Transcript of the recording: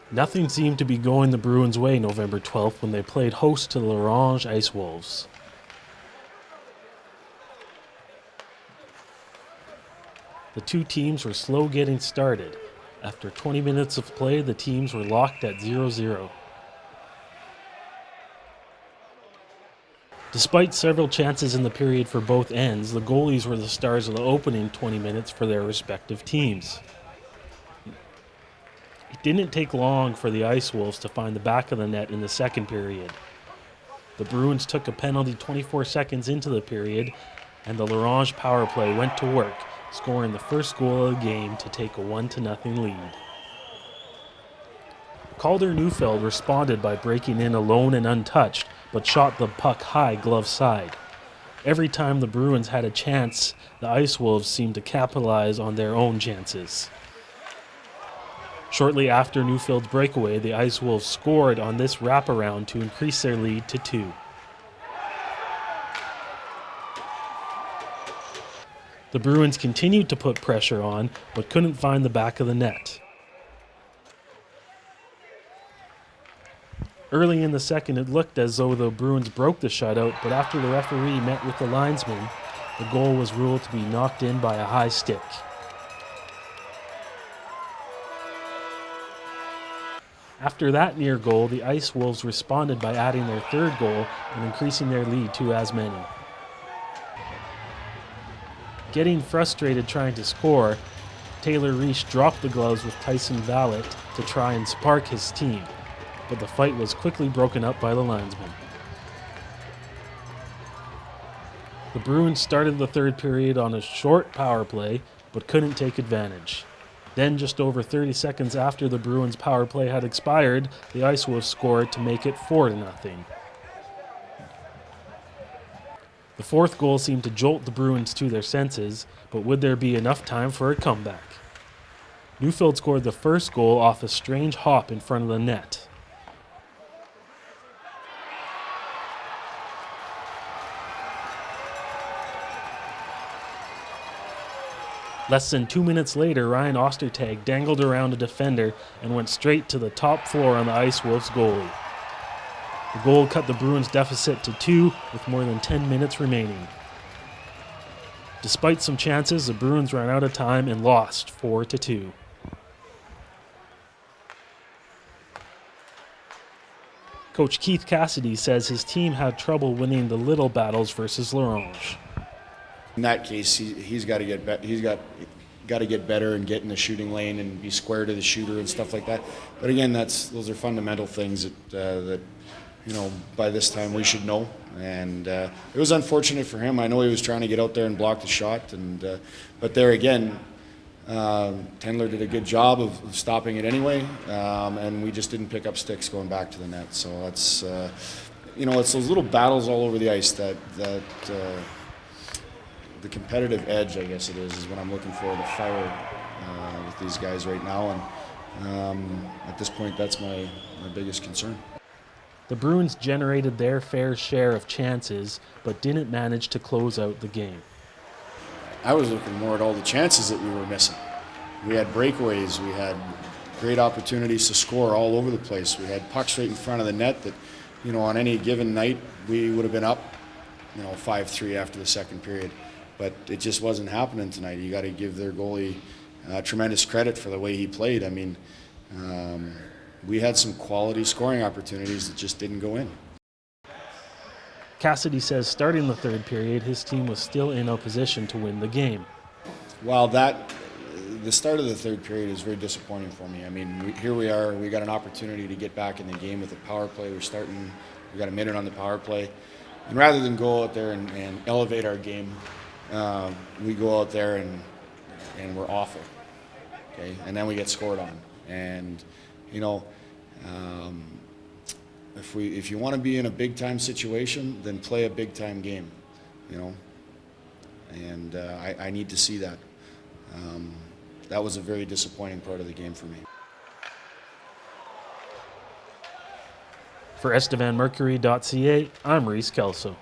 Nothing seemed to be going the Bruins' way November 12th when they played host to the Ronge Ice Wolves. The two teams were slow getting started. After 20 minutes of play, the teams were locked at 0-0. Despite several chances in the period for both ends, the goalies were the stars of the opening 20 minutes for their respective teams. It didn't take long for the Ice Wolves to find the back of the net in the second period. The Bruins took a penalty 24 seconds into the period, and the Ronge power play went to work, scoring the first goal of the game to take a 1-0 lead. Calder Neufeld responded by breaking in alone and untouched, but shot the puck high glove side. Every time the Bruins had a chance, the Ice Wolves seemed to capitalize on their own chances. Shortly after Neufeld's breakaway, the Ice Wolves scored on this wraparound to increase their lead to 2. The Bruins continued to put pressure on, but couldn't find the back of the net. Early in the second, it looked as though the Bruins broke the shutout, but after the referee met with the linesman, the goal was ruled to be knocked in by a high stick. After that near goal, the Ice Wolves responded by adding their third goal and increasing their lead to as many. Getting frustrated trying to score, Taylor Reich dropped the gloves with Tyson Vallet to try and spark his team, but the fight was quickly broken up by the linesman. The Bruins started the third period on a short power play, but couldn't take advantage. Then, just over 30 seconds after the Bruins' power play had expired, the Ice Wolves scored to make it 4-0. The fourth goal seemed to jolt the Bruins to their senses, but would there be enough time for a comeback? Neufeld scored the first goal off a strange hop in front of the net. Less than 2 minutes later, Ryan Ostertag dangled around a defender and went straight to the top floor on the Ice Wolves goalie. The goal cut the Bruins' deficit to 2 with more than 10 minutes remaining. Despite some chances, the Bruins ran out of time and lost 4-2. Coach Keith Cassidy says his team had trouble winning the little battles versus Ronge. In that case, he's got to get better and get in the shooting lane and be square to the shooter and stuff like that. But again, those are fundamental things that by this time we should know. And it was unfortunate for him. I know he was trying to get out there and block the shot, but there again, Tendler did a good job of stopping it anyway, and we just didn't pick up sticks going back to the net. So it's it's those little battles all over the ice that the competitive edge, I guess it is what I'm looking for, the fire with these guys right now. And at this point, that's my biggest concern. The Bruins generated their fair share of chances, but didn't manage to close out the game. I was looking more at all the chances that we were missing. We had breakaways, we had great opportunities to score all over the place. We had pucks right in front of the net that, on any given night, we would have been up, 5-3 after the second period. But it just wasn't happening tonight. You got to give their goalie tremendous credit for the way he played. I mean, we had some quality scoring opportunities that just didn't go in. Cassidy says starting the third period, his team was still in a position to win the game. Well, the start of the third period is very disappointing for me. I mean, here we are. We got an opportunity to get back in the game with the power play. We got a minute on the power play. And rather than go out there and elevate our game, we go out there and we're awful, okay? And then we get scored on. And if you want to be in a big time situation, then play a big time game, And I need to see that. That was a very disappointing part of the game for me. For EstevanMercury.ca, I'm Reese Kelso.